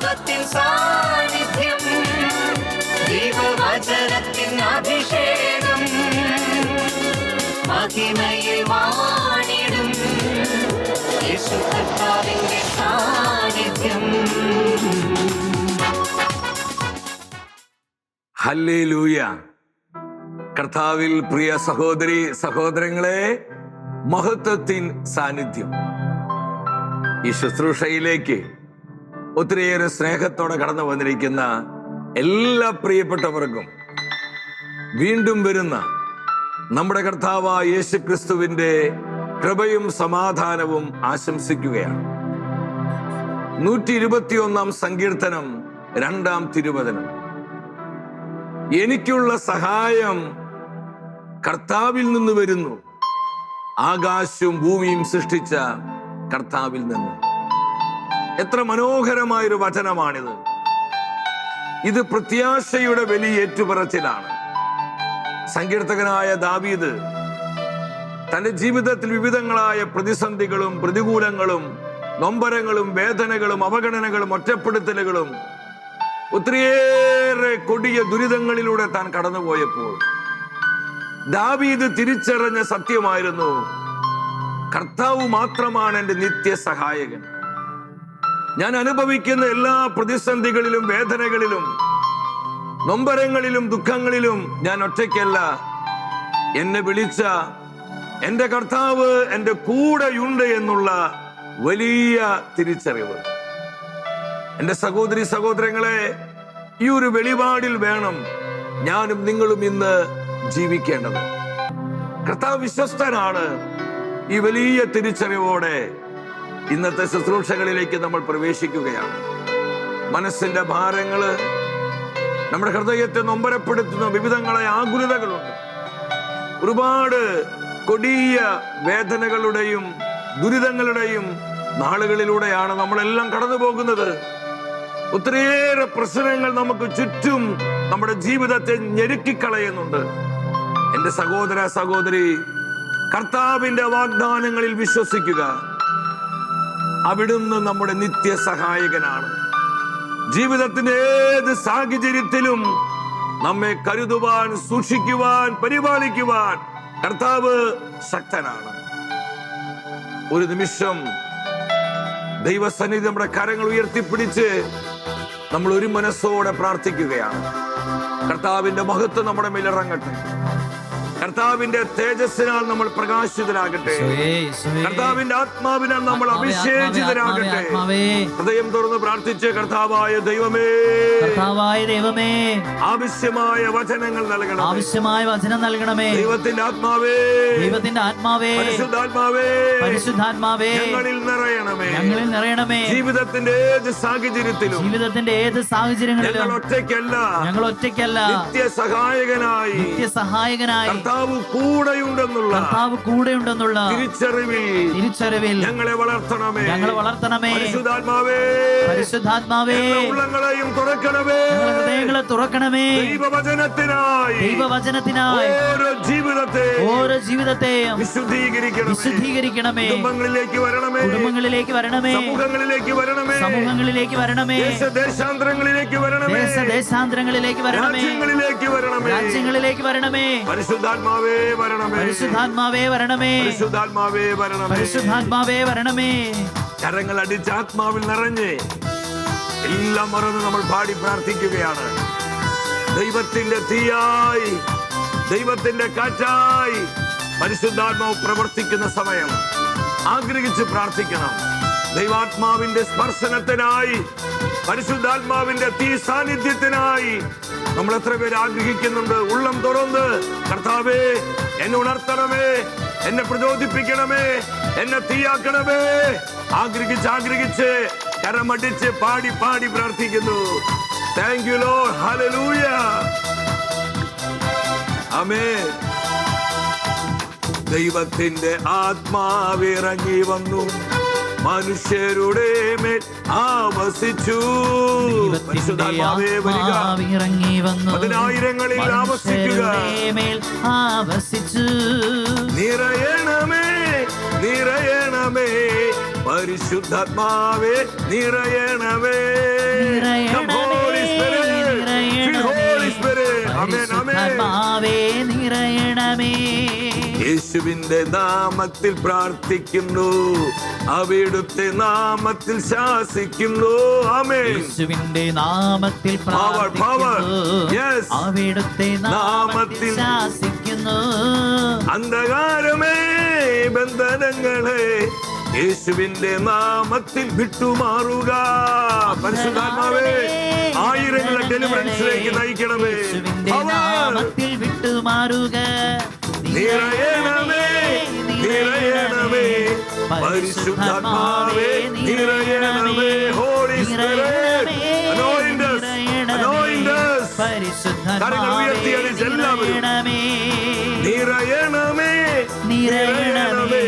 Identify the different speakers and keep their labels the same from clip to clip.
Speaker 1: ദൈവത്തിൻ സാന്നിധ്യം, ദൈവവചനത്തിൻ അഭിഷേകം, മഹിമയിൽ വാണിടും യേശു കർത്താവിന്റെ സാന്നിധ്യം.
Speaker 2: ഹല്ലേലൂയ. കർത്താവിൽ പ്രിയ സഹോദരി സഹോദരങ്ങളെ, മഹത്വത്തിൻ സാന്നിധ്യം. ഈ ശുശ്രൂഷയിലേക്ക് ഒത്തിരിയേറെ സ്നേഹത്തോടെ കടന്നു വന്നിരിക്കുന്ന എല്ലാ പ്രിയപ്പെട്ടവർക്കും വീണ്ടും വരുന്ന നമ്മുടെ കർത്താവായ യേശു ക്രിസ്തുവിന്റെ കൃപയും സമാധാനവും ആശംസിക്കുകയാണ്. 121 സങ്കീർത്തനം 2 തിരുവചനം. എനിക്കുള്ള സഹായം കർത്താവിൽ നിന്ന് വരുന്നു, ആകാശവും ഭൂമിയും സൃഷ്ടിച്ച കർത്താവിൽ നിന്ന്. എത്ര മനോഹരമായൊരു വചനമാണിത്. ഇത് പ്രത്യാശയുടെ വലിയ ഏറ്റുപറച്ചിലാണ്. സങ്കീർത്തകനായ ദാവീദ് തന്റെ ജീവിതത്തിൽ വിവിധങ്ങളായ പ്രതിസന്ധികളും പ്രതികൂലങ്ങളും നൊമ്പരങ്ങളും വേദനകളും അവഗണനകളും ഒറ്റപ്പെടുത്തലുകളും ഒത്തിരിയേറെ കൊടിയ ദുരിതങ്ങളിലൂടെ താൻ കടന്നുപോയപ്പോൾ ദാവീദ് തിരിച്ചറിഞ്ഞ സത്യമായിരുന്നു, കർത്താവ് മാത്രമാണ് എൻ്റെ നിത്യസഹായകൻ. ഞാൻ അനുഭവിക്കുന്ന എല്ലാ പ്രതിസന്ധികളിലും വേദനകളിലും നൊമ്പരങ്ങളിലും ദുഃഖങ്ങളിലും ഞാൻ ഒറ്റയ്ക്കല്ല. എന്നെ വിളിച്ച എൻ്റെ കർത്താവ് എൻ്റെ കൂടെയുണ്ട് എന്നുള്ള വലിയ തിരിച്ചറിവ്. എൻ്റെ സഹോദരി സഹോദരങ്ങളെ, ഈ ഒരു വെളിപാടിൽ വേണം ഞാനും നിങ്ങളും ഇന്ന് ജീവിക്കേണ്ടത്. കർത്താവ് വിശ്വസ്തനാണ്. ഈ വലിയ തിരിച്ചറിവോടെ ഇന്നത്തെ ശുശ്രൂഷകളിലേക്ക് നമ്മൾ പ്രവേശിക്കുകയാണ്. മനസ്സിന്റെ ഭാരങ്ങള്, നമ്മുടെ ഹൃദയത്തെ നൊമ്പരപ്പെടുത്തുന്ന വിവിധങ്ങളായ ആകുലതകളുണ്ട്. ഒരുപാട് കൊടിയ വേദനകളുടെയും ദുരിതങ്ങളുടെയും നാളുകളിലൂടെയാണ് നമ്മളെല്ലാം കടന്നു പോകുന്നത്. ഒത്തിരിയേറെ പ്രശ്നങ്ങൾ നമുക്ക് ചുറ്റും നമ്മുടെ ജീവിതത്തെ ഞെരുക്കിക്കളയുന്നുണ്ട്. എന്റെ സഹോദര സഹോദരി, കർത്താവിന്റെ വാഗ്ദാനങ്ങളിൽ വിശ്വസിക്കുക. അവിടുന്ന് നമ്മുടെ നിത്യസഹായകനാണ്. ജീവിതത്തിന്റെ ഏത് സാഹചര്യത്തിലും നമ്മെ കരുതുവാൻ, സൂക്ഷിക്കുവാൻ, പരിപാലിക്കുവാൻ കർത്താവ് ശക്തനാണ്. ഒരു നിമിഷം ദൈവസന്നിധി നമ്മുടെ കരങ്ങൾ ഉയർത്തിപ്പിടിച്ച് നമ്മൾ ഒരു മനസ്സോടെ പ്രാർത്ഥിക്കുകയാണ്. കർത്താവിന്റെ മഹത്വം നമ്മുടെ മേൽ ഇറങ്ങട്ടെ. കർത്താവിന്റെ തേജസ്സിനാൽ നമ്മൾ പ്രകാശിതരാകട്ടെ. കർത്താവിന്റെ ആത്മാവിനാൽ നമ്മൾ അഭിഷേചിതരാകട്ടെ. ഹൃദയം തുറന്ന് പ്രാർത്ഥിച്ച്, കർത്താവായ ദൈവമേ, ആവശ്യമായ വചനങ്ങൾ നൽകണം.
Speaker 3: ആവശ്യമായ വചനം നൽകണമേ.
Speaker 2: ദൈവത്തിന്റെ ആത്മാവേ,
Speaker 3: പരിശുദ്ധാത്മാവേ,
Speaker 2: ഞങ്ങളിൽ നിറയണമേ.
Speaker 3: ഞങ്ങളിൽ നിറയണമേ.
Speaker 2: ജീവിതത്തിന്റെ ഏത് സാഹചര്യത്തിലും ഞങ്ങൾ ഒറ്റയ്ക്കല്ല, നിത്യസഹായകനായി കർത്താവ് കൂടെയുണ്ടെന്നുള്ള തിരിച്ചറിവിൽ ഞങ്ങളെ വളർത്തണമേ.
Speaker 3: പരിശുദ്ധാത്മാവേ,
Speaker 2: ഉള്ളങ്ങളെയും തുറക്കണമേ.
Speaker 3: ഹൃദയങ്ങളെ തുറക്കണമേ. ദൈവവചനത്തിനായി ഓരോ ജീവിതത്തെയും വിശുദ്ധീകരിക്കണമേ.
Speaker 2: കുടുംബങ്ങളിലേക്ക് വരണമേ. സമൂഹങ്ങളിലേക്ക് വരണമേ. ദേശാന്തരങ്ങളിലേക്ക് വരണമേ.
Speaker 3: രാജ്യങ്ങളിലേക്ക് വരണമേ. പരിശുദ്ധാത്മാവേ വരണമേ.
Speaker 2: കരങ്ങൾ അടിച്ച് ആത്മാവിൽ നിറഞ്ഞ് എല്ലാം മറന്ന് നമ്മൾ പാടി പ്രാർത്ഥിക്കുകയാണ്. ദൈവത്തിന്റെ തീയായി, ദൈവത്തിന്റെ കാറ്റായി പരിശുദ്ധാത്മാവ് പ്രവർത്തിക്കുന്ന സമയം ആഗ്രഹിച്ച് പ്രാർത്ഥിക്കണം. ദൈവാത്മാവിന്റെ സ്പർശനത്തിനായി, പരിശുദ്ധാത്മാവിന്റെ തീ സാന്നിധ്യത്തിനായി നമ്മൾ എത്ര പേര് ആഗ്രഹിക്കുന്നുണ്ട്? ഉള്ളം തുറന്ന്, കർത്താവേ എന്നെ ഉണർത്തണമേ, എന്നെ പ്രചോദിപ്പിക്കണമേ, എന്നെ തീയാക്കണമേ. ആഗ്രഹിച്ച് കരമടിച്ച് പാടി പ്രാർത്ഥിക്കുന്നു. Thank you Lord. ഹല്ലേലൂയ. ആമേൻ. ദൈവത്തിന്റെ ആത്മാവിറങ്ങി വന്നു, മനുഷ്യരുടെ മേൽ ആവസിച്ചു. പരിശുദ്ധാത്മാവേ വരിക, പതിനായിരങ്ങളിൽ ആവസിക്കുക. നിറയണമേ, നിറയണമേ, പരിശുദ്ധാത്മാവേ നിറയണമേ. യേശുവിന്റെ നാമത്തിൽ പ്രാർത്ഥിക്കുന്നു, അവിടുത്തെ നാമത്തിൽ ശാസിക്കുന്നു. ആമേൻ.
Speaker 3: യേശുവിന്റെ നാമത്തിൽ
Speaker 2: Power.
Speaker 3: പ്രാർത്ഥിക്കുന്നു,
Speaker 2: Yes.
Speaker 3: അവിടുത്തെ നാമത്തിൽ
Speaker 2: നാമത്തിൽ
Speaker 3: ശാസിക്കുന്നു.
Speaker 2: അന്ധകാരമേ, ബന്ധനങ്ങളെ യേശുവിന്റെ നാമത്തിൽ വിട്ടുമാറുക. പരിശുദ്ധാത്മാവേ, ആയിരങ്ങളെ ഡെലിവറൻസിലേക്ക് നയിക്കണമേ.
Speaker 3: യേശുവിന്റെ
Speaker 2: Power.
Speaker 3: നാമത്തിൽ വിട്ടുമാറുക.
Speaker 2: നിറയണമേ, നിറയണമേ, പരിശുദ്ധാത്മാവേ നിറയണമേ. Holy spirit, anoint us, anoint us. കരങ്ങൾ ഉയർത്തി അടിച്ച് എല്ലാവരും നിറയണമേ, നിറയണമേ,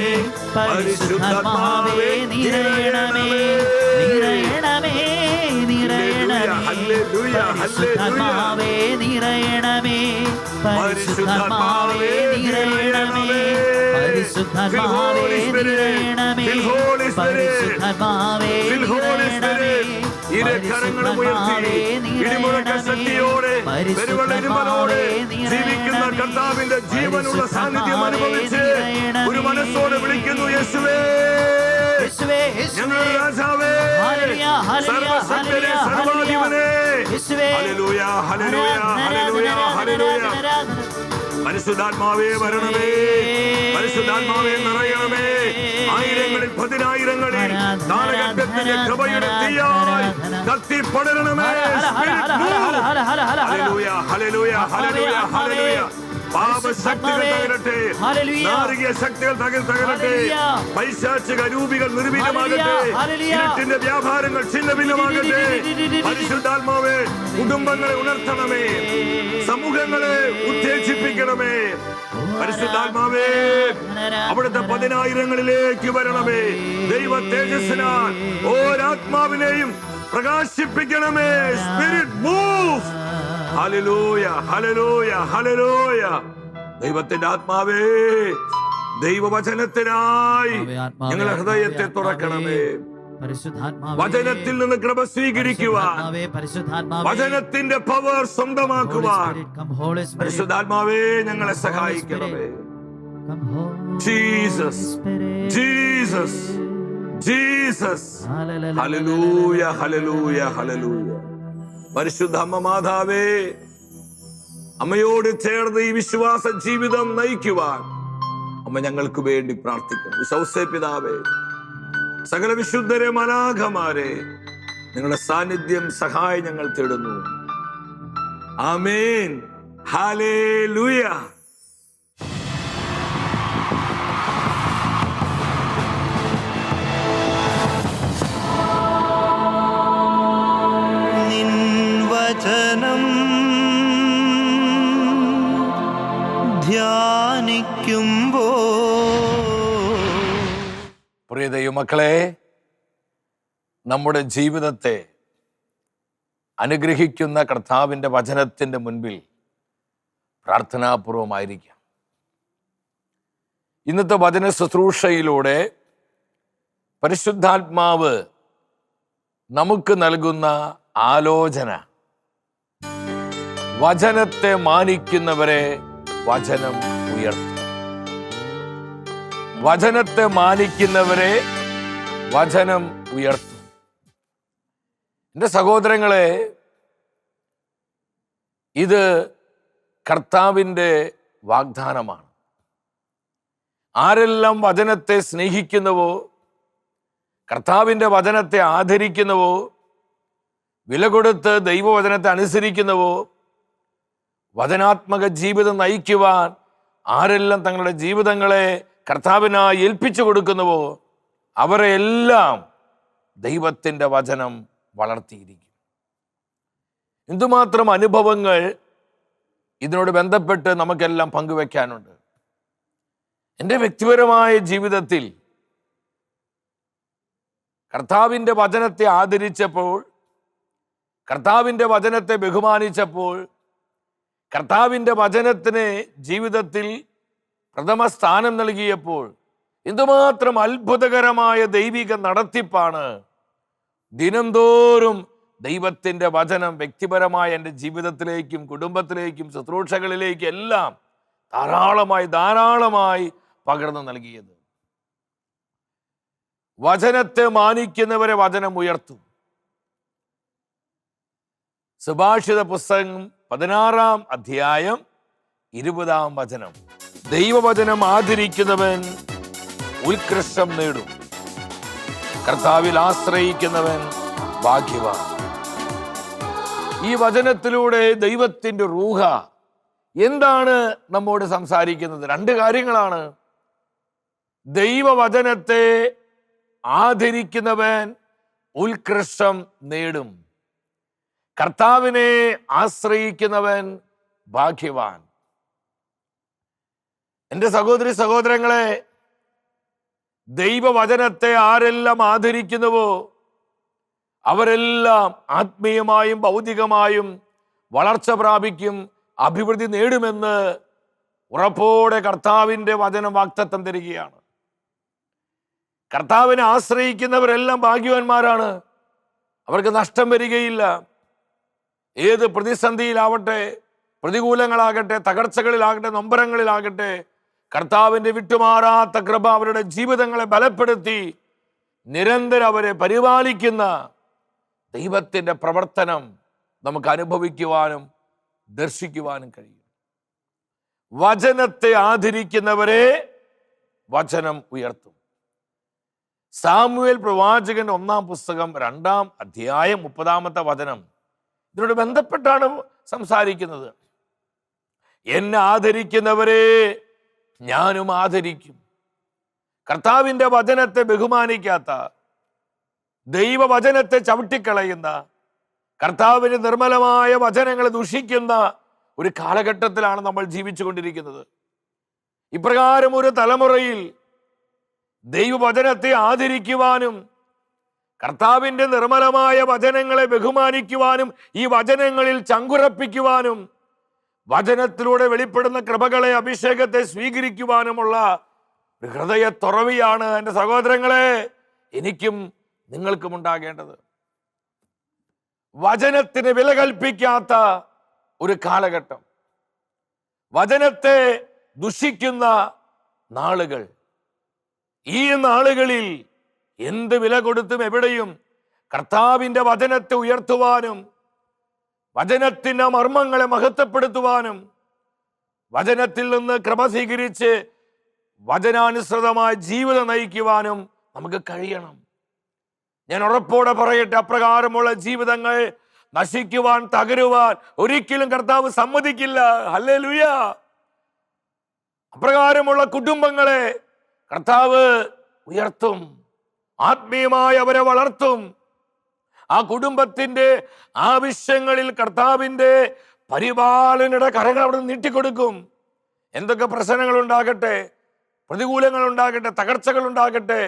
Speaker 2: പരിശുദ്ധാത്മാവേ നിറയണമേ,
Speaker 3: നിറയണമേ,
Speaker 2: ഹല്ലേലൂയ,
Speaker 3: പരിശുദ്ധാത്മാവേ നിറയണമേ, പരിശുദ്ധാത്മാവേ നിറയണമേ, പരിശുദ്ധാത്മാവേ നിറയണമേ, പരിശുദ്ധാത്മാവേ നിറയണമേ,
Speaker 2: കരങ്ങളും ഉയർത്തി ഇടിമുഴക്ക ശക്തിയോടെ പെരുവെള്ളരിമലോടെ ജീവിക്കുന്ന കർത്താവിന്റെ ജീവനുള്ള സാന്നിധ്യം അനുഭവിച്ച് ഒരു മനസ്സോടെ വിളിക്കുന്നു, യേശുവേ, ഞങ്ങളുടെ രാജാവേ, സർവശക്തനെ, സർവാധിപനെ. ഹല്ലേലൂയ, ഹല്ലേലൂയ, ഹല്ലേലൂയ, ഹല്ലേലൂയ. പരിശുദ്ധാത്മാവേ വരണമേ, പരിശുദ്ധാത്മാവേ നിറയണമേ. ആയിരങ്ങളിൽ പതിനായിരങ്ങളിൽ കാലഘട്ടത്തിന്റെ കൃപയുടെ തീയായി കത്തിപ്പടരണമേ. ഹല്ലേലൂയ, ഹല്ലേലൂയ, ഹല്ലേലൂയ, ഹല്ലേലൂയ. പാപശക്തികൾ തകരട്ടെ, നാരികീയ ശക്തികൾ തകരട്ടെ, പൈശാചിക രൂപികൾ നിർവീര്യമാകട്ടെ, ഇരുട്ടിന്റെ വ്യാപാരങ്ങൾ ഛിന്നഭിന്നമാകട്ടെ. പരിശുദ്ധാത്മാവേ, കുടുംബങ്ങളെ ഉണർത്തണമേ, സമൂഹങ്ങളെ ഉത്തേജിപ്പിക്കണമേ. പരിശുദ്ധാത്മാവേ, അവിടുത്തെ പതിനായിരങ്ങളിലേക്ക് വരണമേ. ദൈവ തേജസ്സിനാൽ ഓരാത്മാവിനെയും പ്രകാശിപ്പിക്കണമേ. Spirit move. ഹല്ലേലൂയ, ഹല്ലേലൂയ, ഹല്ലേലൂയ. ദൈവത്തിന്റെ ആത്മാവേ, ദൈവവചനത്തിനായി ഞങ്ങളുടെ ഹൃദയത്തെ തുറക്കണമേ. വചനത്തിൽ നിന്ന് കൃപ സ്വീകരിക്കുവാൻ, വചനത്തിന്റെ പവർ സ്വന്തമാക്കുവാൻ പരിശുദ്ധാത്മാവേ ഞങ്ങളെ സഹായിക്കണമേ. Jesus, Jesus, Jesus. ഹല്ലേലൂയ, ഹല്ലേലൂയ, ഹല്ലേലൂയ. പരിശുദ്ധ അമ്മ മാതാവേ, അമ്മയോട് ചേർന്ന് ഈ വിശ്വാസ ജീവിതം നയിക്കുവാൻ അമ്മ ഞങ്ങൾക്ക് വേണ്ടി പ്രാർത്ഥിക്കുന്നു. ഔസേ പിതാവേ, സകല വിശുദ്ധരെ, മലാഖമാരെ, നിങ്ങളുടെ സാന്നിധ്യം, സഹായം ഞങ്ങൾ തേടുന്നു. ആമേൻ. ഹല്ലേലൂയ.
Speaker 4: വചനം ധ്യാനിക്കുമ്പോ
Speaker 2: പ്രിയ ദൈവമക്കളെ, നമ്മുടെ ജീവിതത്തെ അനുഗ്രഹിക്കുന്ന കർത്താവിൻ്റെ വചനത്തിൻ്റെ മുൻപിൽ പ്രാർത്ഥനാപൂർവമായിരിക്കാം. ഇന്നത്തെ വചന ശുശ്രൂഷയിലൂടെ പരിശുദ്ധാത്മാവ് നമുക്ക് നൽകുന്ന ആലോചന, വചനത്തെ മാനിക്കുന്നവരെ വചനം ഉയർത്തും. വചനത്തെ മാനിക്കുന്നവരെ വചനം ഉയർത്തും. എൻ്റെ സഹോദരങ്ങളെ, ഇത് കർത്താവിൻ്റെ വാഗ്ദാനമാണ്. ആരെല്ലാം വചനത്തെ സ്നേഹിക്കുന്നുവോ, കർത്താവിൻ്റെ വചനത്തെ ആദരിക്കുന്നുവോ, വില കൊടുത്ത് ദൈവവചനത്തെ അനുസരിക്കുന്നുവോ, വചനാത്മക ജീവിതം നയിക്കുവാൻ ആരെല്ലാം തങ്ങളുടെ ജീവിതങ്ങളെ കർത്താവിനായി ഏൽപ്പിച്ചു കൊടുക്കുന്നുവോ, അവരെ എല്ലാം ദൈവത്തിൻ്റെ വചനം വളർത്തിയിരിക്കും. എന്തുമാത്രം അനുഭവങ്ങൾ ഇതിനോട് ബന്ധപ്പെട്ട് നമുക്കെല്ലാം പങ്കുവെക്കാനുണ്ട്. എൻ്റെ വ്യക്തിപരമായ ജീവിതത്തിൽ കർത്താവിൻ്റെ വചനത്തെ ആദരിച്ചപ്പോൾ, കർത്താവിൻ്റെ വചനത്തെ ബഹുമാനിച്ചപ്പോൾ, കർത്താവിൻ്റെ വചനത്തിന് ജീവിതത്തിൽ പ്രഥമ സ്ഥാനം നൽകിയപ്പോൾ എന്തുമാത്രം അത്ഭുതകരമായ ദൈവിക നടത്തിപ്പാണ്. ദിനംതോറും ദൈവത്തിൻ്റെ വചനം വ്യക്തിപരമായ എൻ്റെ ജീവിതത്തിലേക്കും കുടുംബത്തിലേക്കും ശുശ്രൂഷകളിലേക്കും എല്ലാം ധാരാളമായി പകർന്നു നൽകിയത്. വചനത്തെ മാനിക്കുന്നവരെ വചനം ഉയർത്തും. സുഭാഷിത പുസ്തകം 16-ാം അധ്യായം 20-ാം വചനം. ദൈവവചനം ആദരിക്കുന്നവൻ ഉത്കൃഷ്ടം നേടും, കർത്താവിൽ ആശ്രയിക്കുന്നവൻ ഭാഗ്യവാൻ. ഈ വചനത്തിലൂടെ ദൈവത്തിന്റെ റൂഹ എന്താണ് നമ്മോട് സംസാരിക്കുന്നത്? രണ്ട് കാര്യങ്ങളാണ്. ദൈവവചനത്തെ ആദരിക്കുന്നവൻ ഉത്കൃഷ്ടം നേടും, കർത്താവിനെ ആശ്രയിക്കുന്നവൻ ഭാഗ്യവാൻ. എൻ്റെ സഹോദരി സഹോദരങ്ങളെ, ദൈവവചനത്തെ ആരെല്ലാം ആദരിക്കുന്നുവോ അവരെല്ലാം ആത്മീയമായും ഭൗതികമായും വളർച്ച പ്രാപിക്കും, അഭിവൃദ്ധി നേടുമെന്ന് ഉറപ്പോടെ കർത്താവിൻ്റെ വചനം വാഗ്ദത്തം തരികയാണ്. കർത്താവിനെ ആശ്രയിക്കുന്നവരെല്ലാം ഭാഗ്യവാന്മാരാണ്. അവർക്ക് നഷ്ടം വരികയില്ല. ഏത് പ്രതിസന്ധിയിലാവട്ടെ, പ്രതികൂലങ്ങളാകട്ടെ, തകർച്ചകളിലാകട്ടെ, നൊമ്പരങ്ങളിലാകട്ടെ, കർത്താവിൻ്റെ വിട്ടുമാറാത്ത കൃപ അവരുടെ ജീവിതങ്ങളെ ബലപ്പെടുത്തി നിരന്തരം അവരെ പരിപാലിക്കുന്ന ദൈവത്തിൻ്റെ പ്രവർത്തനം നമുക്ക് അനുഭവിക്കുവാനും ദർശിക്കുവാനും കഴിയും. വചനത്തെ ആദരിക്കുന്നവരെ വചനം ഉയർത്തും. സാമുവേൽ പ്രവാചകന്റെ 1-ാം പുസ്തകം 2-ാം അധ്യായം 30-ാമത്തെ വചനം ഇതിനോട് ബന്ധപ്പെട്ടാണ് സംസാരിക്കുന്നത്. എന്നെ ആദരിക്കുന്നവരെ ഞാനും ആദരിക്കും. കർത്താവിൻ്റെ വചനത്തെ ബഹുമാനിക്കാത്ത, ദൈവവചനത്തെ ചവിട്ടിക്കളയുന്ന, കർത്താവിന് നിർമ്മലമായ വചനങ്ങളെ ദുഷിക്കുന്ന ഒരു കാലഘട്ടത്തിലാണ് നമ്മൾ ജീവിച്ചു കൊണ്ടിരിക്കുന്നത്. ഇപ്രകാരം ഒരു തലമുറയിൽ ദൈവവചനത്തെ ആദരിക്കുവാനും കർത്താവിൻ്റെ നിർമ്മലമായ വചനങ്ങളെ ബഹുമാനിക്കുവാനും ഈ വചനങ്ങളിൽ ചങ്കുറപ്പിക്കുവാനും വചനത്തിലൂടെ വെളിപ്പെടുന്ന കൃപകളെ, അഭിഷേകത്തെ സ്വീകരിക്കുവാനുമുള്ള ഒരു ഹൃദയ തുറവിയാണ് എൻ്റെ സഹോദരങ്ങളെ എനിക്കും നിങ്ങൾക്കും ഉണ്ടാകേണ്ടത്. വചനത്തിന് വില കൽപ്പിക്കാത്ത ഒരു കാലഘട്ടം, വചനത്തെ ദുഷിക്കുന്ന നാളുകൾ. ഈ നാളുകളിൽ എന്ത് വില കൊടുത്തും എവിടെയും കർത്താവിൻ്റെ വചനത്തെ ഉയർത്തുവാനും വചനത്തിൻ്റെ മർമ്മങ്ങളെ മഹത്വപ്പെടുത്തുവാനും വചനത്തിൽ നിന്ന് കൃപ സ്വീകരിച്ച് വചനാനുസൃതമായ ജീവിതം നയിക്കുവാനും നമുക്ക് കഴിയണം. ഞാൻ ഉറപ്പോടെ പറയട്ടെ, അപ്രകാരമുള്ള ജീവിതങ്ങൾ നശിക്കുവാൻ, തകരുവാൻ ഒരിക്കലും കർത്താവ് സമ്മതിക്കില്ല. ഹല്ലേലൂയ. അപ്രകാരമുള്ള കുടുംബങ്ങളെ കർത്താവ് ഉയർത്തും, ആത്മീയമായി അവരെ വളർത്തും. ആ കുടുംബത്തിന്റെ ആവശ്യങ്ങളിൽ കർത്താവിൻ്റെ പരിപാലനയുടെ കരങ്ങൾ അവിടെ നീട്ടിക്കൊടുക്കും. എന്തൊക്കെ പ്രശ്നങ്ങൾ ഉണ്ടാകട്ടെ, പ്രതികൂലങ്ങൾ ഉണ്ടാകട്ടെ, തകർച്ചകൾ ഉണ്ടാകട്ടെ,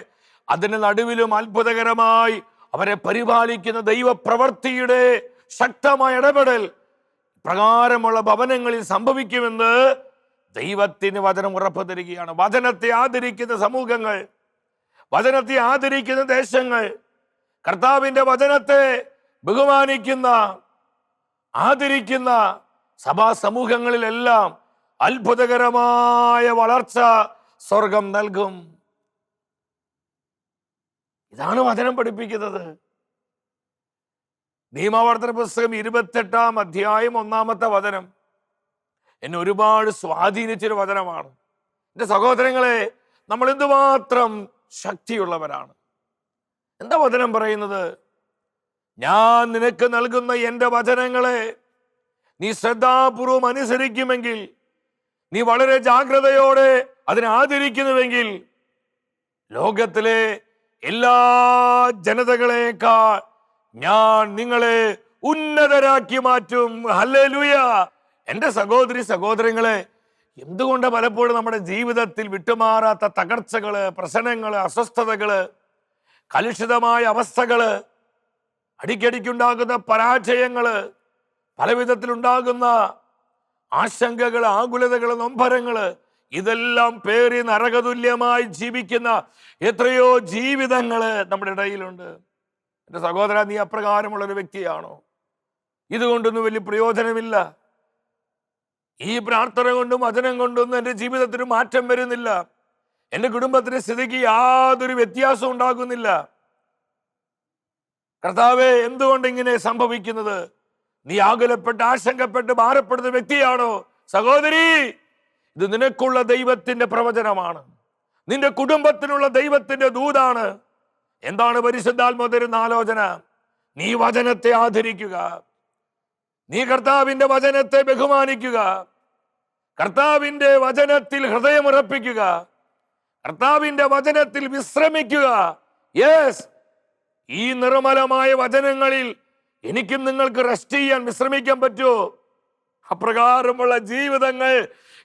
Speaker 2: അതിന് നടുവിലും അത്ഭുതകരമായി അവരെ പരിപാലിക്കുന്ന ദൈവപ്രവൃത്തിയുടെ ശക്തമായ ഇടപെടൽ പ്രകാരമുള്ള ഭവനങ്ങളിൽ സംഭവിക്കുമെന്ന് ദൈവത്തിന് വചനം ഉറപ്പ് തരികയാണ്. വചനത്തെ ആദരിക്കുന്ന സമൂഹങ്ങൾ, വചനത്തെ ആദരിക്കുന്ന ദേശങ്ങൾ, കർത്താവിൻ്റെ വചനത്തെ ബഹുമാനിക്കുന്ന, ആദരിക്കുന്ന സഭാ സമൂഹങ്ങളിലെല്ലാം അത്ഭുതകരമായ വളർച്ച സ്വർഗം നൽകും. ഇതാണ് വചനം പഠിപ്പിക്കുന്നത്. നിയമാവർത്തന പുസ്തകം 28-ാം അധ്യായം 1-ാമത്തെ വചനം എന്നെ ഒരുപാട് സ്വാധീനിച്ചൊരു വചനമാണ്. എൻ്റെ സഹോദരങ്ങളെ, നമ്മൾ എന്തുമാത്രം ശക്തിയുള്ളവരാണ്. എന്താ വചനം പറയുന്നത്? ഞാൻ നിനക്ക് നൽകുന്ന എൻ്റെ വചനങ്ങളെ നീ ശ്രദ്ധാപൂർവം അനുസരിക്കുമെങ്കിൽ, നീ വളരെ ജാഗ്രതയോടെ അതിനെ ആദരിക്കുന്നുവെങ്കിൽ, ലോകത്തിലെ എല്ലാ ജനതകളെക്കാൾ ഞാൻ നിങ്ങളെ ഉന്നതരാക്കി മാറ്റും. ഹല്ലേലൂയ. എൻ്റെ സഹോദരി സഹോദരങ്ങളെ, എന്തുകൊണ്ട് പലപ്പോഴും നമ്മുടെ ജീവിതത്തിൽ വിട്ടുമാറാത്ത തകർച്ചകള്, പ്രശ്നങ്ങള്, അസ്വസ്ഥതകള്, കലുഷിതമായ അവസ്ഥകള്, അടിക്കടിക്കുണ്ടാകുന്ന പരാജയങ്ങള്, പല വിധത്തിലുണ്ടാകുന്ന ആശങ്കകള്, ആകുലതകള്, നൊമ്പരങ്ങള്, ഇതെല്ലാം പേറി നരകതുല്യമായി ജീവിക്കുന്ന എത്രയോ ജീവിതങ്ങള് നമ്മുടെ ഇടയിലുണ്ട്. എൻ്റെ സഹോദര, നീ അപ്രകാരമുള്ളൊരു വ്യക്തിയാണോ? ഇതുകൊണ്ടൊന്നും വലിയ പ്രയോജനമില്ല. ഈ പ്രാർത്ഥന കൊണ്ടും വചനം കൊണ്ടൊന്നും എൻ്റെ ജീവിതത്തിന് മാറ്റം വരുന്നില്ല. എൻ്റെ കുടുംബത്തിന്റെ സ്ഥിതിക്ക് യാതൊരു വ്യത്യാസവും ഉണ്ടാകുന്നില്ല. കർത്താവേ, എന്തുകൊണ്ട് ഇങ്ങനെ സംഭവിക്കുന്നത്? നീ ആകുലപ്പെട്ട് ആശങ്കപ്പെട്ട് ഭാരപ്പെടുന്ന വ്യക്തിയാണോ? സഹോദരി, ഇത് നിനക്കുള്ള ദൈവത്തിന്റെ പ്രവചനമാണ്. നിന്റെ കുടുംബത്തിനുള്ള ദൈവത്തിന്റെ ദൂതാണ്. എന്താണ് പരിശുദ്ധാത്മാവ് തരുന്ന ആലോചന? നീ വചനത്തെ ആദരിക്കുക, നീ കർത്താവിന്റെ വചനത്തെ ബഹുമാനിക്കുക, കർത്താവിന്റെ വചനത്തിൽ ഹൃദയമുറപ്പിക്കുക, കർത്താവിന്റെ വചനത്തിൽ വിശ്രമിക്കുക. യെസ്, ഈ നിർമ്മലമായ വചനങ്ങളിൽ എനിക്കും നിങ്ങൾക്ക് റെസ്റ്റ് ചെയ്യാൻ, വിശ്രമിക്കാൻ പറ്റുമോ? അപ്രകാരമുള്ള ജീവിതങ്ങൾ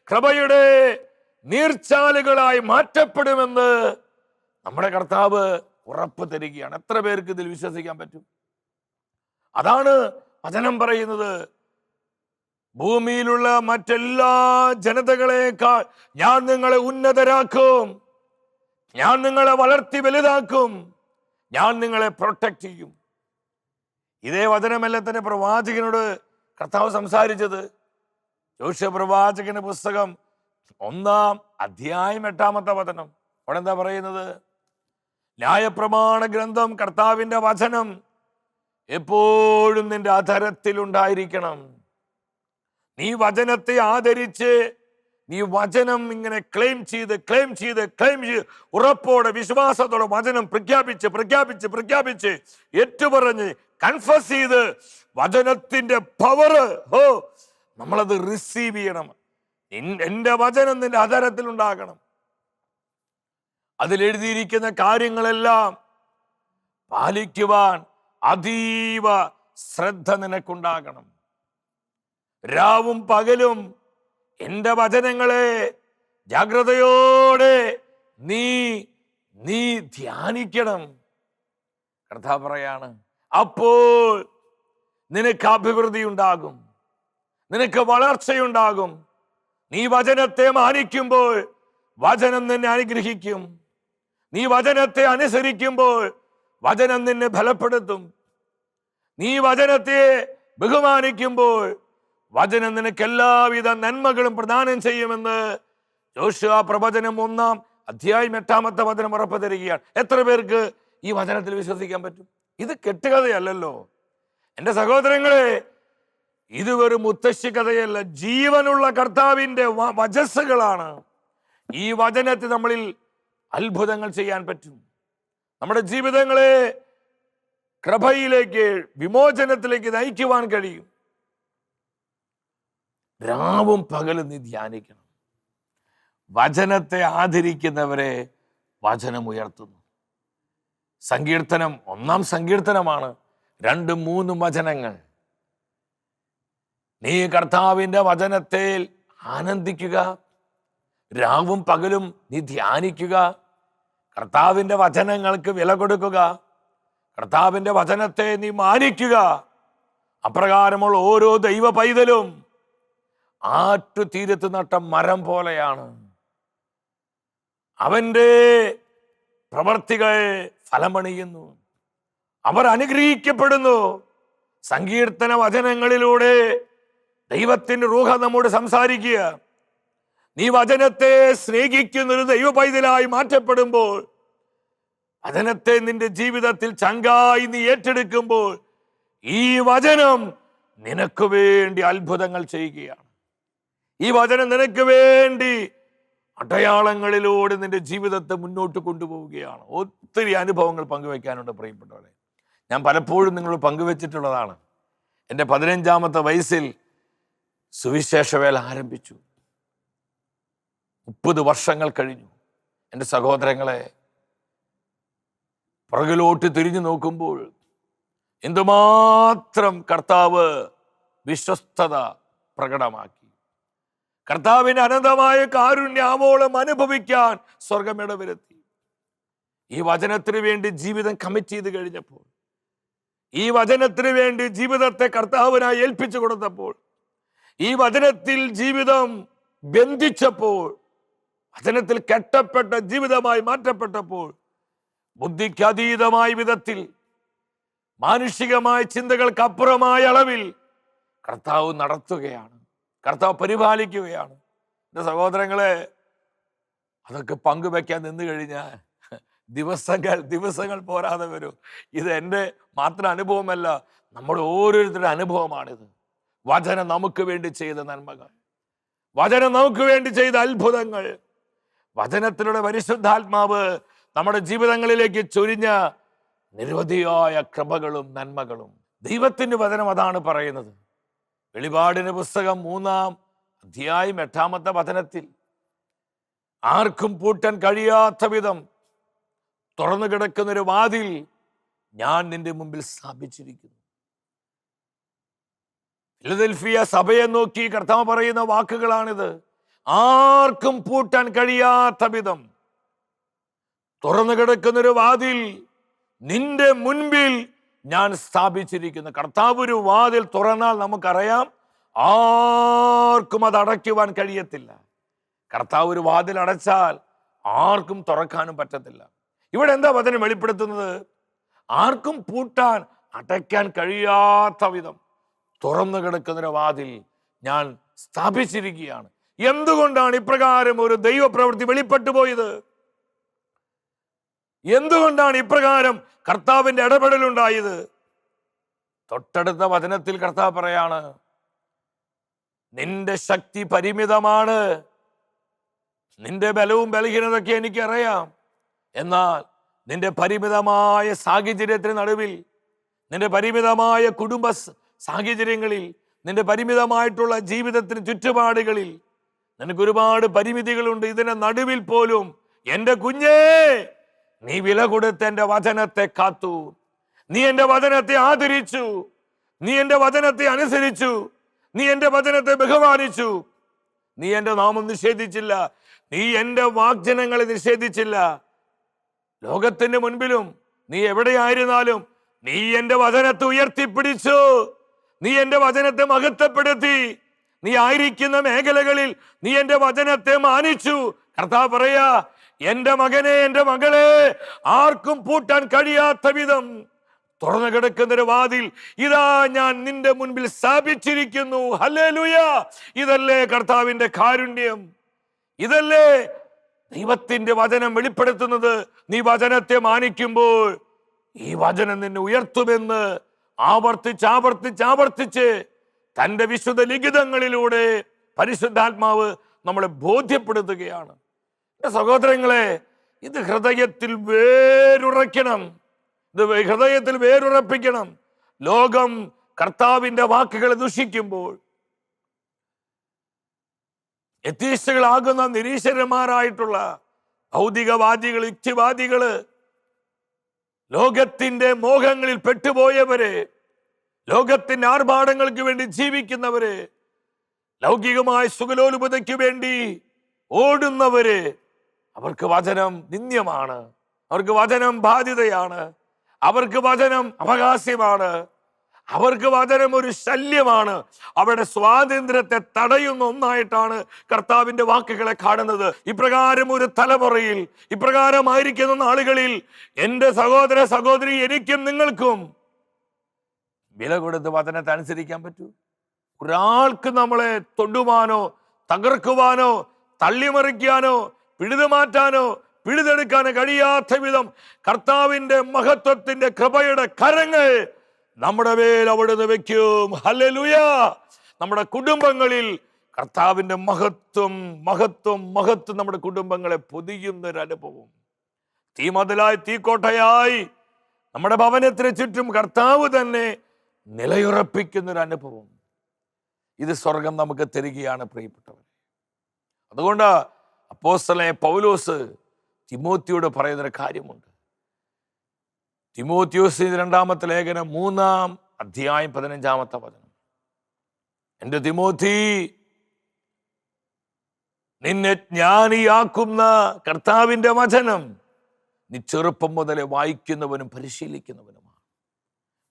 Speaker 2: കൃപയുടെ നീർച്ചാലുകളായി മാറ്റപ്പെടുമെന്ന് നമ്മുടെ കർത്താവ് ഉറപ്പ് തരികയാണ്. എത്ര പേർക്ക് ഇതിൽ വിശ്വസിക്കാൻ പറ്റും? അതാണ് വചനം പറയുന്നത്. ഭൂമിയിലുള്ള മറ്റെല്ലാ ജനതകളെക്കാൾ ഞാൻ നിങ്ങളെ ഉന്നതരാക്കും, ഞാൻ നിങ്ങളെ വളർത്തി വലുതാക്കും, ഞാൻ നിങ്ങളെ പ്രൊട്ടക്ട് ചെയ്യും. ഇതേ വചനമല്ല തന്നെ പ്രവാചകനോട് കർത്താവ് സംസാരിച്ചത്. യോശുവ പ്രവാചകന്റെ പുസ്തകം 1-ാം അധ്യായം 8-ാമത്തെ വചനം. അവിടെ എന്താ പറയുന്നത്? ന്യായപ്രമാണ ഗ്രന്ഥം, കർത്താവിന്റെ വചനം എപ്പോഴും നിന്റെ അധരത്തിൽ ഉണ്ടായിരിക്കണം. നീ വചനത്തെ ആദരിച്ച്, നീ വചനം ഇങ്ങനെ ക്ലെയിം ചെയ്ത് ഉറപ്പോടെ വിശ്വാസത്തോടെ വചനം പ്രഖ്യാപിച്ച് ഏറ്റുപറഞ്ഞ് കൺഫസ് ചെയ്ത് വചനത്തിന്റെ പവർ നമ്മളത് റിസീവ് ചെയ്യണം. എന്റെ വചനം നിന്റെ അധരത്തിൽ ഉണ്ടാകണം. അതിലെഴുതിയിരിക്കുന്ന കാര്യങ്ങളെല്ലാം പാലിക്കുവാൻ അതീവ ശ്രദ്ധ നിനക്കുണ്ടാകണം. രാവും പകലും എന്റെ വചനങ്ങളെ ജാഗ്രതയോടെ നീ ധ്യാനിക്കണം. കർത്താവ് പറയാണ്, അപ്പോൾ നിനക്ക് അഭിവൃദ്ധി ഉണ്ടാകും, നിനക്ക് വളർച്ചയുണ്ടാകും. നീ വചനത്തെ മാനിക്കുമ്പോൾ വചനം നിന്നെ അനുഗ്രഹിക്കും. നീ വചനത്തെ അനുസരിക്കുമ്പോൾ വചനം നിന്നെ ബലപ്പെടുത്തും. നീ വചനത്തെ ബഹുമാനിക്കുമ്പോൾ വചനം നിനക്ക് എല്ലാവിധ നന്മകളും പ്രദാനം ചെയ്യുമെന്ന് യോശുവ പ്രവചനം 1-ാം അധ്യായം 8-ാമത്തെ വചനം ഉറപ്പ് തരികയാണ്. എത്ര പേർക്ക് ഈ വചനത്തിൽ വിശ്വസിക്കാൻ പറ്റും? ഇത് കെട്ടുകഥയല്ലല്ലോ എൻ്റെ സഹോദരങ്ങളെ, ഇത് വെറും മുത്തശ്ശി കഥയല്ല. ജീവനുള്ള കർത്താവിന്റെ വചസ്സുകളാണ്. ഈ വചനത്തിൽ നമ്മളിൽ അത്ഭുതങ്ങൾ ചെയ്യാൻ പറ്റും. നമ്മുടെ ജീവിതങ്ങളെ കൃപയിലേക്ക്, വിമോചനത്തിലേക്ക് നയിക്കുവാൻ കഴിയും. രാവും പകലും നീ ധ്യാനിക്കണം. വചനത്തെ ആദരിക്കുന്നവരെ വചനം ഉയർത്തുന്നു. സങ്കീർത്തനം 1-ാം സങ്കീർത്തനമാണ് 2-3 വചനങ്ങൾ. നീ കർത്താവിന്റെ വചനത്തിൽ ആനന്ദിക്കുക, രാവും പകലും നീ ധ്യാനിക്കുക, കർത്താവിന്റെ വചനങ്ങൾക്ക് വില കൊടുക്കുക, കർത്താവിന്റെ വചനത്തെ നീ മാനിക്കുക. അപ്രകാരമുള്ള ഓരോ ദൈവ പൈതലും ആറ്റുതീരത്ത് നട്ട മരം പോലെയാണ്. അവന്റെ പ്രവർത്തികൾ ഫലമണിയുന്നു, അവർ അനുഗ്രഹിക്കപ്പെടുന്നു. സങ്കീർത്തന വചനങ്ങളിലൂടെ ദൈവത്തിന്റെ റൂഹ നമ്മോട് സംസാരിക്കുക. നീ വചനത്തെ സ്നേഹിക്കുന്നൊരു ദൈവ പൈതലായി മാറ്റപ്പെടുമ്പോൾ, വചനത്തെ നിന്റെ ജീവിതത്തിൽ ചങ്കായി നീ ഏറ്റെടുക്കുമ്പോൾ, ഈ വചനം നിനക്ക് വേണ്ടി അത്ഭുതങ്ങൾ ചെയ്യുകയാണ്. ഈ വചനം നിനക്ക് വേണ്ടി അടയാളങ്ങളിലൂടെ നിന്റെ ജീവിതത്തെ മുന്നോട്ട് കൊണ്ടുപോവുകയാണ്. ഒത്തിരി അനുഭവങ്ങൾ പങ്കുവെക്കാനുണ്ട് പ്രിയപ്പെട്ടവരെ. ഞാൻ പലപ്പോഴും നിങ്ങളോട് പങ്കുവെച്ചിട്ടുള്ളതാണ്. എൻ്റെ 15-ാമത്തെ വയസ്സിൽ സുവിശേഷ വേല ആരംഭിച്ചു. 30 വർഷങ്ങൾ കഴിഞ്ഞു. എൻ്റെ സഹോദരങ്ങളെ, പുറകിലോട്ട് തിരിഞ്ഞു നോക്കുമ്പോൾ എന്തുമാത്രം കർത്താവ് വിശ്വസ്തത പ്രകടമാക്കി. കർത്താവിന്റെ അനന്തമായ കാരുണ്യാവോളം അനുഭവിക്കാൻ സ്വർഗം ഇടവരുത്തി. ഈ വചനത്തിന് വേണ്ടി ജീവിതം കമ്മിറ്റ് ചെയ്ത് കഴിഞ്ഞപ്പോൾ, ഈ വചനത്തിന് വേണ്ടി ജീവിതത്തെ കർത്താവിനായി ഏൽപ്പിച്ചു കൊടുത്തപ്പോൾ, ഈ വചനത്തിൽ ജീവിതം ബന്ധിച്ചപ്പോൾ, വചനത്തിൽ കെട്ടപ്പെട്ട ജീവിതമായി മാറ്റപ്പെട്ടപ്പോൾ, ബുദ്ധിക്ക് അതീതമായ വിധത്തിൽ, മാനുഷികമായ ചിന്തകൾക്ക് അപ്പുറമായ അളവിൽ കർത്താവ് നടത്തുകയാണ്, കർത്താവ് പരിപാലിക്കുകയാണ്. എൻ്റെ സഹോദരങ്ങളെ, അതൊക്കെ പങ്കുവെക്കാൻ നിന്ന് കഴിഞ്ഞാൽ ദിവസങ്ങൾ പോരാതെ വരും. ഇത് എൻ്റെ മാത്രം അനുഭവമല്ല, നമ്മുടെ ഓരോരുത്തരുടെ അനുഭവമാണിത്. വചനം നമുക്ക് വേണ്ടി ചെയ്ത നന്മകൾ, വചനം നമുക്ക് വേണ്ടി ചെയ്ത അത്ഭുതങ്ങൾ, വചനത്തിലൂടെ പരിശുദ്ധാത്മാവ് നമ്മുടെ ജീവിതങ്ങളിലേക്ക് ചൊരിഞ്ഞ നിരവധിയായ കൃപകളും നന്മകളും. ദൈവത്തിന്റെ വചനം അതാണ് പറയുന്നത്. വെളിപാടിന്റെ പുസ്തകം 3-ാം അധ്യായം 8-ാമത്തെ വചനത്തിൽ ആർക്കും പൂട്ടാൻ കഴിയാത്ത വിധം തുറന്നു കിടക്കുന്നൊരു വാതിൽ ഞാൻ നിന്റെ മുമ്പിൽ സ്ഥാപിച്ചിരിക്കുന്നു. ഫിലദൽഫിയ സഭയെ നോക്കി കർത്താവ് പറയുന്ന വാക്കുകളാണിത്. ആർക്കും പൂട്ടാൻ കഴിയാത്ത വിധം തുറന്നു കിടക്കുന്നൊരു വാതിൽ നിന്റെ മുൻപിൽ ഞാൻ സ്ഥാപിച്ചിരിക്കുന്നു. കർത്താവ് ഒരു വാതിൽ തുറന്നാൽ നമുക്കറിയാം ആർക്കും അത് അടയ്ക്കുവാൻ കഴിയത്തില്ല. കർത്താവ് ഒരു വാതിൽ അടച്ചാൽ ആർക്കും തുറക്കാനും പറ്റത്തില്ല. ഇവിടെ എന്താ വചനം വെളിപ്പെടുത്തുന്നത്? ആർക്കും പൂട്ടാൻ അടയ്ക്കാൻ കഴിയാത്ത വിധം തുറന്നു കിടക്കുന്നൊരു വാതിൽ ഞാൻ സ്ഥാപിച്ചിരിക്കുകയാണ്. എന്തുകൊണ്ടാണ് ഇപ്രകാരം ഒരു ദൈവപ്രവൃത്തി വെളിപ്പെട്ടു പോയത്? എന്തുകൊണ്ടാണ് ഇപ്രകാരം കർത്താവിന്റെ ഇടപെടലുണ്ടായത്? തൊട്ടടുത്ത വചനത്തിൽ കർത്താവ് പറയാണ്, നിന്റെ ശക്തി പരിമിതമാണ്, നിന്റെ ബലവും ബലഹീനതൊക്കെ എനിക്കറിയാം. എന്നാൽ നിന്റെ പരിമിതമായ സാഹചര്യത്തിന് നടുവിൽ, നിന്റെ പരിമിതമായ കുടുംബ സാഹചര്യങ്ങളിൽ, നിന്റെ പരിമിതമായിട്ടുള്ള ജീവിതത്തിന് ചുറ്റുപാടുകളിൽ നിനക്ക് ഒരുപാട് പരിമിതികളുണ്ട്. ഇതിന്റെ നടുവിൽ പോലും എൻ്റെ കുഞ്ഞേ, നീ വില കൊടുത്ത് എൻ്റെ വചനത്തെ കാത്തു, നീ എൻ്റെ വചനത്തെ ആദരിച്ചു, നീ എൻ്റെ വചനത്തെ അനുസരിച്ചു, നീ എൻ്റെ വചനത്തെ ബഹുമാനിച്ചു, നീ എൻ്റെ നാമം നിഷേധിച്ചില്ല, നീ എൻ്റെ വാഗ്ദാനങ്ങളെ നിഷേധിച്ചില്ല. ലോകത്തിന്റെ മുൻപിലും നീ എവിടെയായിരുന്നാലും നീ എൻ്റെ വചനത്തെ ഉയർത്തിപ്പിടിച്ചു, നീ എൻ്റെ വചനത്തെ മഹത്വപ്പെടുത്തി, നീ ആയിരിക്കുന്ന മേഖലകളിൽ നീ എൻ്റെ വചനത്തെ മാനിച്ചു. കർത്താവ് പറയാ, എൻ്റെ മകനെ, എൻ്റെ മകളെ, ആർക്കും പൂട്ടാൻ കഴിയാത്ത വിധം തുറന്നു കിടക്കുന്നൊരു വാതിൽ ഇതാ ഞാൻ നിന്റെ മുൻപിൽ സ്ഥാപിച്ചിരിക്കുന്നു. ഹല്ലേലൂയ! ഇതല്ലേ കർത്താവിന്റെ കാരുണ്യം? ഇതല്ലേ ദൈവത്തിന്റെ വചനം വെളിപ്പെടുത്തുന്നത്? നീ വചനത്തെ മാനിക്കുമ്പോൾ ഈ വചനം നിന്നെ ഉയർത്തുമെന്ന് ആവർത്തിച്ച് തന്റെ വിശുദ്ധ ലിഖിതങ്ങളിലൂടെ പരിശുദ്ധാത്മാവ് നമ്മളെ ബോധ്യപ്പെടുത്തുകയാണ്. എന്റെ സഹോദരങ്ങളെ, ഇത് ഹൃദയത്തിൽ വേരുറയ്ക്കണം, ഇത് ഹൃദയത്തിൽ വേരുറപ്പിക്കണം. ലോകം കർത്താവിന്റെ വാക്കുകളെ ദുഷിക്കുമ്പോൾ, എത്തീസ്റ്റുകളാകുന്ന നിരീശ്വരന്മാരായിട്ടുള്ള ഭൗതികവാദികൾ, യുക്തിവാദികള്, ലോകത്തിന്റെ മോഹങ്ങളിൽ പെട്ടുപോയവര്, ലോകത്തിന്റെ ആർഭാടങ്ങൾക്ക് വേണ്ടി ജീവിക്കുന്നവര്, ലൗകികമായ സുഖലോലുപതയ്ക്ക് വേണ്ടി ഓടുന്നവര്, അവർക്ക് വചനം നിന്ദ്യമാണ്, അവർക്ക് വചനം ബാധ്യതയാണ്, അവർക്ക് വചനം അവകാശമാണ്, അവർക്ക് വചനം ഒരു ശല്യമാണ്. അവരുടെ സ്വാതന്ത്ര്യത്തെ തടയുന്ന ഒന്നായിട്ടാണ് കർത്താവിന്റെ വാക്കുകളെ കാണുന്നത്. ഇപ്രകാരം ഒരു തലമുറയിൽ, ഇപ്രകാരമായിരിക്കുന്ന നാളുകളിൽ എൻ്റെ സഹോദര സഹോദരി, എനിക്കും നിങ്ങൾക്കും വില കൊടുത്ത് വചനത്തെ അനുസരിക്കാൻ പറ്റൂ? ഒരാൾക്ക് നമ്മളെ തൊടുവാനോ തകർക്കുവാനോ തള്ളിമറിക്കാനോ പിഴുതുമാറ്റാനോ പിഴുതെടുക്കാനോ കഴിയാത്ത വിധം കർത്താവിന്റെ മഹത്വത്തിന്റെ കൃപയുടെ കരങ്ങൾ നമ്മുടെ മേൽ അവിടുന്ന് വെക്കും. ഹല്ലേലൂയ! നമ്മുടെ കുടുംബങ്ങളിൽ കർത്താവിന്റെ മഹത്വം നമ്മുടെ കുടുംബങ്ങളെ പൊതിയുന്നൊരു അനുഭവം. തീമതിലായി, തീക്കോട്ടയായി നമ്മുടെ ഭവനത്തിന് ചുറ്റും കർത്താവ് തന്നെ നിലയുറപ്പിക്കുന്നൊരു അനുഭവം. ഇത് സ്വർഗം നമുക്ക് തരികയാണ് പ്രിയപ്പെട്ടവർ. അതുകൊണ്ട് അപ്പോസ്തലനായ പൗലോസ് തിമോത്തിയോട് പറയുന്നൊരു കാര്യമുണ്ട്. തിമോത്തിയോസിന്റെ 2-ാമത്തെ ലേഖനം 3-ാം അധ്യായം 15-ാമത്തെ വചനം. എൻ്റെ തിമോത്തി, നിന്നെ ജ്ഞാനിയാക്കുന്ന കർത്താവിന്റെ വചനം നീ ചെറുപ്പം മുതലേ വായിക്കുന്നവനും പരിശീലിക്കുന്നവനുമാണ്.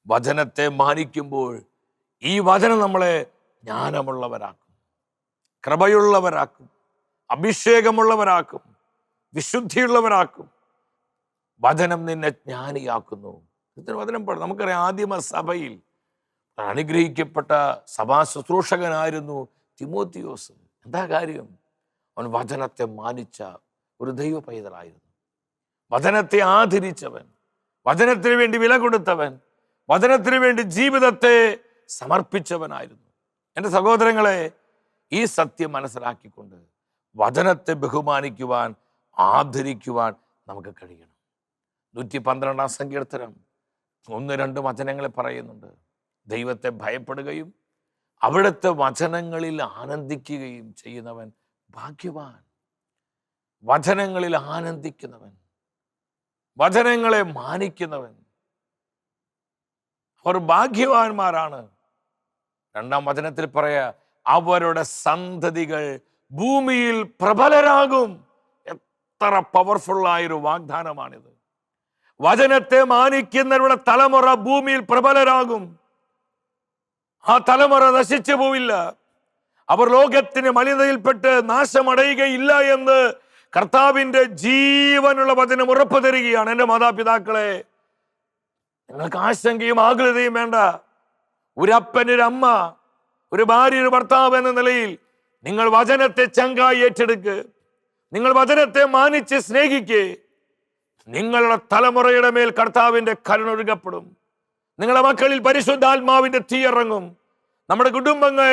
Speaker 2: വചനത്തെ മാനിക്കുമ്പോൾ ഈ വചനം നമ്മളെ ജ്ഞാനമുള്ളവരാക്കും, കൃപയുള്ളവരാക്കും, അഭിഷേകമുള്ളവരാക്കും, വിശുദ്ധിയുള്ളവരാക്കും. വചനം നിന്നെ ജ്ഞാനിയാക്കുന്നു. വചനം നമുക്കറിയാം, ആദിമ സഭയിൽ അനുഗ്രഹിക്കപ്പെട്ട സഭാ ശുശ്രൂഷകനായിരുന്നു തിമോത്തിയോസ്. എന്താ കാര്യം? അവൻ വചനത്തെ മാനിച്ച ഒരു ദൈവ പൈതലായിരുന്നു. വചനത്തെ ആദരിച്ചവൻ, വചനത്തിന് വേണ്ടി വില കൊടുത്തവൻ, വചനത്തിന് വേണ്ടി ജീവിതത്തെ സമർപ്പിച്ചവനായിരുന്നു. എൻ്റെ സഹോദരങ്ങളെ, ഈ സത്യം മനസ്സിലാക്കിക്കൊണ്ട് വചനത്തെ ബഹുമാനിക്കുവാൻ, ആദരിക്കുവാൻ നമുക്ക് കഴിയണം. 112 സങ്കീർത്തനം 1-2 വചനങ്ങളെ പറയുന്നുണ്ട്. ദൈവത്തെ ഭയപ്പെടുകയും അവിടുത്തെ വചനങ്ങളിൽ ആനന്ദിക്കുകയും ചെയ്യുന്നവൻ ഭാഗ്യവാൻ. വചനങ്ങളിൽ ആനന്ദിക്കുന്നവൻ, വചനങ്ങളെ മാനിക്കുന്നവൻ, അവർ ഭാഗ്യവാന്മാരാണ്. 2-ാം വചനത്തിൽ പറയാ, അവരുടെ സന്തതികൾ ഭൂമിയിൽ പ്രബലരാകും. എത്ര പവർഫുള്ളായൊരു വാഗ്ദാനമാണിത്. വചനത്തെ മാനിക്കുന്നവരുടെ തലമുറ ഭൂമിയിൽ പ്രബലരാകും. ആ തലമുറ നശിച്ചു പോവില്ല. അവർ ലോകത്തിന് മലിനതയിൽപ്പെട്ട് നാശമടയുകയില്ല എന്ന് കർത്താവിന്റെ ജീവനുള്ള വചനം ഉറപ്പു തരികയാണ്. എൻ്റെ മാതാപിതാക്കളെ, നിങ്ങൾക്ക് ആശങ്കയും ആകുലതയും വേണ്ട. ഒരു അപ്പൻ, ഒരു അമ്മ, ഒരു ഭാര്യ, ഒരു ഭർത്താവ് എന്ന നിലയിൽ നിങ്ങൾ വചനത്തെ ചങ്കായി ഏറ്റെടുക്ക്. നിങ്ങൾ വചനത്തെ മാനിച്ച് സ്നേഹിക്ക്. നിങ്ങളുടെ തലമുറയുടെ മേൽ കർത്താവിന്റെ കരുണ ഒഴുകപ്പെടും. നിങ്ങളുടെ മക്കളിൽ പരിശുദ്ധാത്മാവിന്റെ തീയിറങ്ങും. നമ്മുടെ കുടുംബങ്ങൾ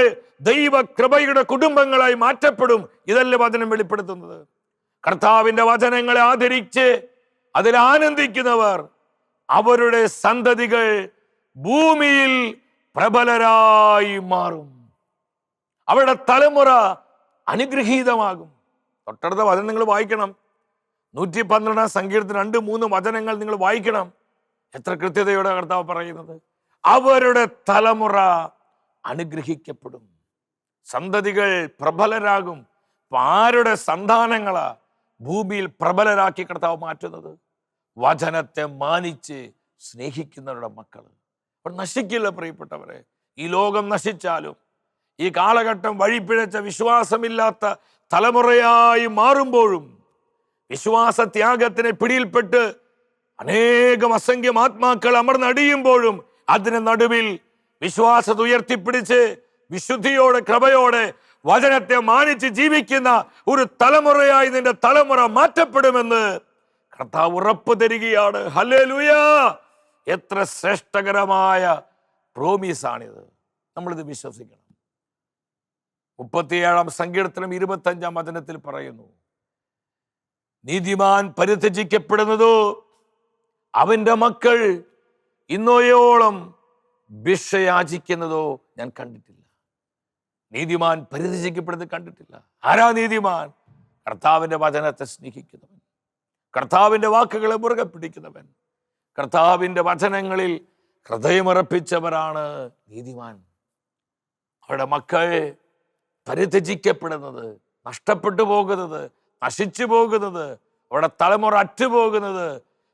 Speaker 2: ദൈവ കൃപയുടെ കുടുംബങ്ങളായി മാറ്റപ്പെടും. ഇതല്ലേ വചനം വെളിപ്പെടുത്തുന്നത്. കർത്താവിന്റെ വചനങ്ങളെ ആദരിച്ച് അതിൽ ആനന്ദിക്കുന്നവർ, അവരുടെ സന്തതികൾ ഭൂമിയിൽ പ്രബലരായി മാറും. അവരുടെ തലമുറ അനുഗ്രഹീതമാകും. തൊട്ടടുത്ത വചനം നിങ്ങൾ വായിക്കണം. 112 സങ്കീർത്തനം 2-3 വചനങ്ങൾ നിങ്ങൾ വായിക്കണം. എത്ര കൃത്യതയോടെ കർത്താവ് പറയുന്നത്. അവരുടെ തലമുറ അനുഗ്രഹിക്കപ്പെടും, സന്തതികൾ പ്രബലരാകും. അപ്പൊ ആരുടെ സന്താനങ്ങളാ ഭൂമിയിൽ പ്രബലരാക്കി കർത്താവ് മാറ്റുന്നത്? വചനത്തെ മാനിച്ച് സ്നേഹിക്കുന്നവരുടെ മക്കൾ. അവർ നശിക്കില്ല പ്രിയപ്പെട്ടവരെ. ഈ ലോകം നശിച്ചാലും, ഈ കാലഘട്ടം വഴിപ്പിഴച്ച വിശ്വാസമില്ലാത്ത തലമുറയായി മാറുമ്പോഴും, വിശ്വാസത്യാഗത്തിന് പിടിയിൽപ്പെട്ട് അനേകം അസംഖ്യം ആത്മാക്കൾ അമർന്നടിയുമ്പോഴും, അതിന് നടുവിൽ വിശ്വാസത്തെ ഉയർത്തിപ്പിടിച്ച് വിശുദ്ധിയോടെ കൃപയോടെ വചനത്തെ മാനിച്ച് ജീവിക്കുന്ന ഒരു തലമുറയായി നിന്റെ തലമുറ മാറ്റപ്പെടുമെന്ന് കർത്താവ് ഉറപ്പ് തരികയാണ്. ഹല്ലേലൂയ! എത്ര ശ്രേഷ്ഠകരമായ പ്രോമിസാണിത്. നമ്മളിത് വിശ്വസിക്കണം. 37-ാം സങ്കീർത്തനം 25-ാം വചനത്തിൽ പറയുന്നു, നീതിമാൻ പരിത്യജിക്കപ്പെടുന്നതോ അവന്റെ മക്കൾ ഇന്നോയോളം ഭിക്ഷയാചിക്കുന്നതോ ഞാൻ കണ്ടിട്ടില്ല. നീതിമാൻ പരിത്യജിക്കപ്പെടുന്നത് കണ്ടിട്ടില്ല. ആരാ നീതിമാൻ? കർത്താവിന്റെ വചനത്തെ സ്നേഹിക്കുന്നവൻ, കർത്താവിന്റെ വാക്കുകളെ മുറുകെ പിടിക്കുന്നവൻ, കർത്താവിന്റെ വചനങ്ങളിൽ ഹൃദയമർപ്പിച്ചവരാണ് നീതിമാൻ. അവരുടെ മക്കൾ പരിത്യജിക്കപ്പെടുന്നത്, നഷ്ടപ്പെട്ടു പോകുന്നത്, നശിച്ചു പോകുന്നത്, അവരുടെ തലമുറ അറ്റുപോകുന്നത്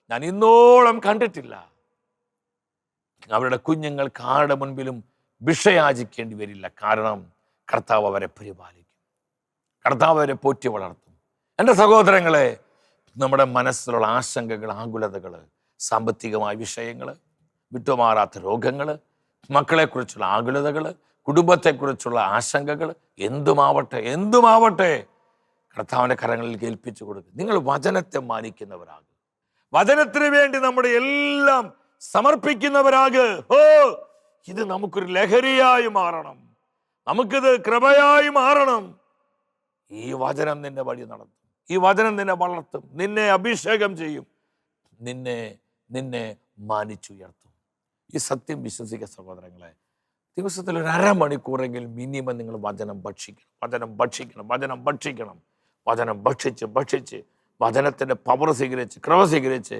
Speaker 2: ഞാൻ ഇന്നോളം കണ്ടിട്ടില്ല. അവരുടെ കുഞ്ഞുങ്ങൾ ആരുടെ മുൻപിലും ഭിക്ഷയാചിക്കേണ്ടി വരില്ല. കാരണം കർത്താവ് അവരെ പരിപാലിക്കും, കർത്താവ് അവരെ പോറ്റി വളർത്തും. എൻ്റെ സഹോദരങ്ങളെ, നമ്മുടെ മനസ്സിലുള്ള ആശങ്കകൾ, ആകുലതകൾ, സാമ്പത്തികമായ വിഷയങ്ങൾ, വിട്ടുമാറാത്ത രോഗങ്ങൾ, മക്കളെക്കുറിച്ചുള്ള ആകുലതകൾ, കുടുംബത്തെക്കുറിച്ചുള്ള ആശങ്കകൾ, എന്തുമാവട്ടെ കർത്താവിൻ്റെ കരങ്ങളിൽ കേൾപ്പിച്ചു കൊടുക്കുക. നിങ്ങൾ വചനത്തെ മാനിക്കുന്നവരാകും. വചനത്തിന് വേണ്ടി നമ്മുടെ എല്ലാം സമർപ്പിക്കുന്നവരാക്. ഇത് നമുക്കൊരു ലഹരിയായി മാറണം, നമുക്കിത് കൃപയായി മാറണം. ഈ വചനം നിന്നെ വഴി നടത്തും, ഈ വചനം നിന്നെ വളർത്തും, നിന്നെ അഭിഷേകം ചെയ്യും, നിന്നെ മാനിച്ചുയർത്തും. ഈ സത്യം വിശ്വസിക്കുക സഹോദരങ്ങളെ. ദിവസത്തിൽ ഒരു അരമണിക്കൂറെങ്കിൽ മിനിമം നിങ്ങൾ വചനം ഭക്ഷിക്കണം. വചനം ഭക്ഷിച്ച് വചനത്തിൻ്റെ പവർ സ്വീകരിച്ച്, കൃപ സ്വീകരിച്ച്,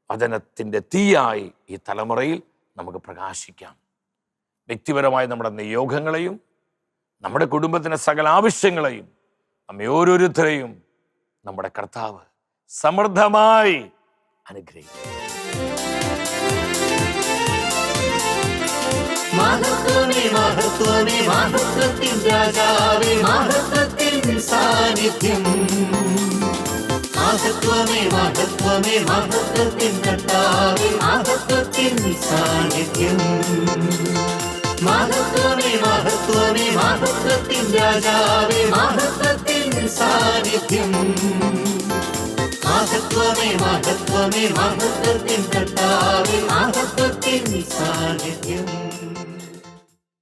Speaker 2: വചനത്തിൻ്റെ തീയായി ഈ തലമുറയിൽ നമുക്ക് പ്രകാശിക്കാം. വ്യക്തിപരമായി നമ്മുടെ നിയോഗങ്ങളെയും നമ്മുടെ കുടുംബത്തിൻ്റെ സകല ആവശ്യങ്ങളെയും നമ്മെ ഓരോരുത്തരെയും നമ്മുടെ കർത്താവ് സമൃദ്ധമായി അനുഗ്രഹിക്കും.
Speaker 1: മഹത്വമേ മഹത്വമേ മഹത്വത്തിൻ രാജാവേ, മഹത്വത്തിൻ സാന്നിധ്യം. മഹത്വമേ മഹത്വമേ മഹത്വത്തിൻ കർത്താവേ, മഹത്വത്തിൻ സാന്നിധ്യം. മഹത്വമേ മഹത്വമേ മഹത്വത്തിൻ രാജാവേ, മഹത്വത്തിൻ സാന്നിധ്യം മഹത്വമേ മഹത്വമേ മഹത്വത്തിൻ കർത്താവേ മഹത്വത്തിൻ സാന്നിധ്യം